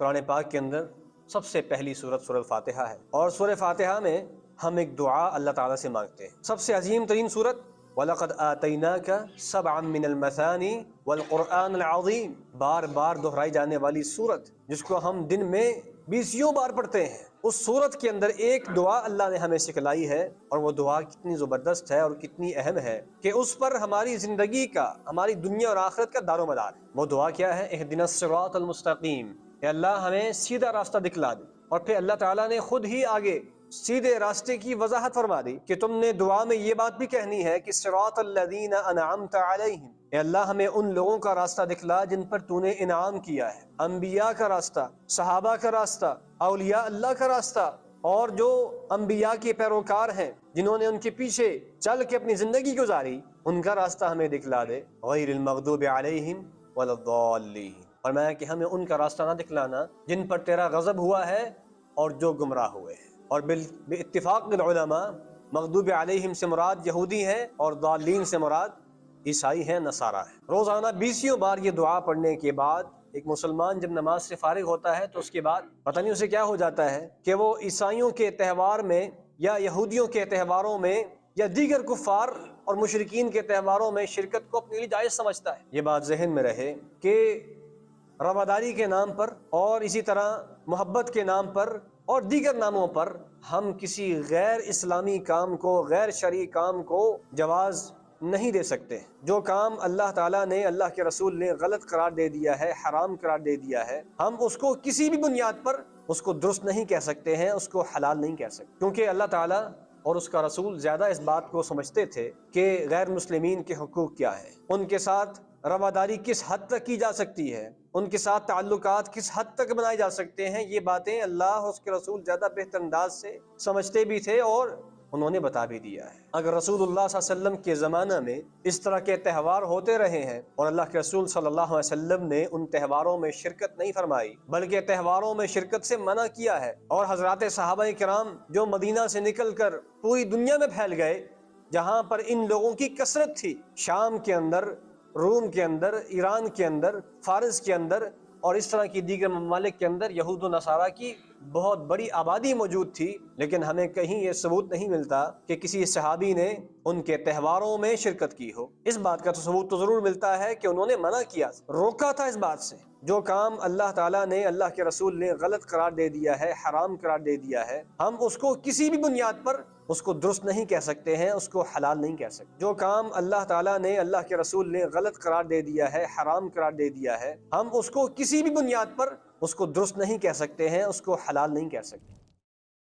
قرآن پاک کے اندر سب سے پہلی سورت سورۃ الفاتحہ ہے، اور سورۃ فاتحہ میں ہم ایک دعا اللہ تعالیٰ سے مانگتے ہیں۔ سب سے عظیم ترین سورت وَلَقَدْ آتَيْنَاكَ سَبْعًا مِّنَ الْمَثَانِي وَالْقُرْآنِ الْعَظِيمِ، بار بار دہرائی جانے والی سورت جس کو ہم دن میں بیسیوں بار پڑھتے ہیں۔ اس سورت کے اندر ایک دعا اللہ نے ہمیں سکھلائی ہے، اور وہ دعا کتنی زبردست ہے اور کتنی اہم ہے کہ اس پر ہماری زندگی کا، ہماری دنیا اور آخرت کا دار و مدار ہے۔ وہ دعا کیا ہے؟ اہدنا الصراط المستقیم، کہ اللہ ہمیں سیدھا راستہ دکھلا دے۔ اور پھر اللہ تعالیٰ نے خود ہی آگے سیدھے راستے کی وضاحت فرما دی کہ تم نے دعا میں یہ بات بھی کہنی ہے کہ صراط الذین انعمت علیہم، اے اللہ ہمیں ان لوگوں کا راستہ دکھلا جن پر تو نے انعام کیا ہے، انبیاء کا راستہ، صحابہ کا راستہ، اولیاء اللہ کا راستہ، اور جو انبیاء کے پیروکار ہیں جنہوں نے ان کے پیچھے چل کے اپنی زندگی گزاری، ان کا راستہ ہمیں دکھلا دے، غیر المغضوب علیہم ولا الضالین۔ فرمایا کہ ہمیں ان کا راستہ نہ دکھلانا جن پر تیرا غضب ہوا ہے اور جو گمراہ ہوئے ہیں۔ اور باتفاق العلماء مغضوب علیہم سے مراد یہودی ہیں اور ضالین سے مراد عیسائی ہیں، نصارہ ہیں۔ روزانہ بیسیوں بار یہ دعا پڑھنے کے بعد ایک مسلمان جب نماز سے فارغ ہوتا ہے تو اس کے بعد پتہ نہیں اسے کیا ہو جاتا ہے کہ وہ عیسائیوں کے تہوار میں یا یہودیوں کے تہواروں میں یا دیگر کفار اور مشرکین کے تہواروں میں شرکت کو اپنے لیے جائز سمجھتا ہے۔ یہ بات ذہن میں رہے کہ رواداری کے نام پر اور اسی طرح محبت کے نام پر اور دیگر ناموں پر ہم کسی غیر اسلامی کام کو، غیر شرعی کام کو جواز نہیں دے سکتے۔ جو کام اللہ تعالیٰ نے، اللہ کے رسول نے غلط قرار دے دیا ہے، حرام قرار دے دیا ہے، ہم اس کو کسی بھی بنیاد پر اس کو درست نہیں کہہ سکتے ہیں، اس کو حلال نہیں کہہ سکتے، کیونکہ اللہ تعالیٰ اور اس کا رسول زیادہ اس بات کو سمجھتے تھے کہ غیر مسلمین کے حقوق کیا ہیں، ان کے ساتھ رواداری کس حد تک کی جا سکتی ہے، ان کے ساتھ تعلقات کس حد تک بنائے جا سکتے ہیں۔ یہ باتیں اللہ اور اس کے رسول زیادہ بہتر انداز سے سمجھتے بھی تھے اور انہوں نے بتا بھی دیا ہے۔ اگر رسول اللہ صلی اللہ علیہ وسلم کے زمانہ میں اس طرح کے تہوار ہوتے رہے ہیں اور اللہ کے رسول صلی اللہ علیہ وسلم نے ان تہواروں میں شرکت نہیں فرمائی بلکہ تہواروں میں شرکت سے منع کیا ہے، اور حضرات صحابہ کرام جو مدینہ سے نکل کر پوری دنیا میں پھیل گئے جہاں پر ان لوگوں کی کثرت تھی، شام کے اندر، روم کے اندر، ایران کے اندر، فارس کے اندر اور اس طرح کی دیگر ممالک کے اندر یہود و نصارہ کی بہت بڑی آبادی موجود تھی، لیکن ہمیں کہیں یہ ثبوت نہیں ملتا کہ کسی صحابی نے ان کے تہواروں میں شرکت کی ہو۔ اس بات کا تو ثبوت تو ضرور ملتا ہے کہ انہوں نے منع کیا، روکا تھا اس بات سے۔ جو کام اللہ تعالیٰ نے، اللہ کے رسول نے غلط قرار دے دیا ہے، حرام قرار دے دیا ہے، ہم اس کو کسی بھی بنیاد پر اس کو درست نہیں کہہ سکتے ہیں، اس کو حلال نہیں کہہ سکتے۔ جو کام اللہ تعالیٰ نے، اللہ کے رسول نے غلط قرار دے دیا ہے، حرام قرار دے دیا ہے، ہم اس کو کسی بھی بنیاد پر اس کو درست نہیں کہہ سکتے ہیں، اس کو حلال نہیں کہہ سکتے۔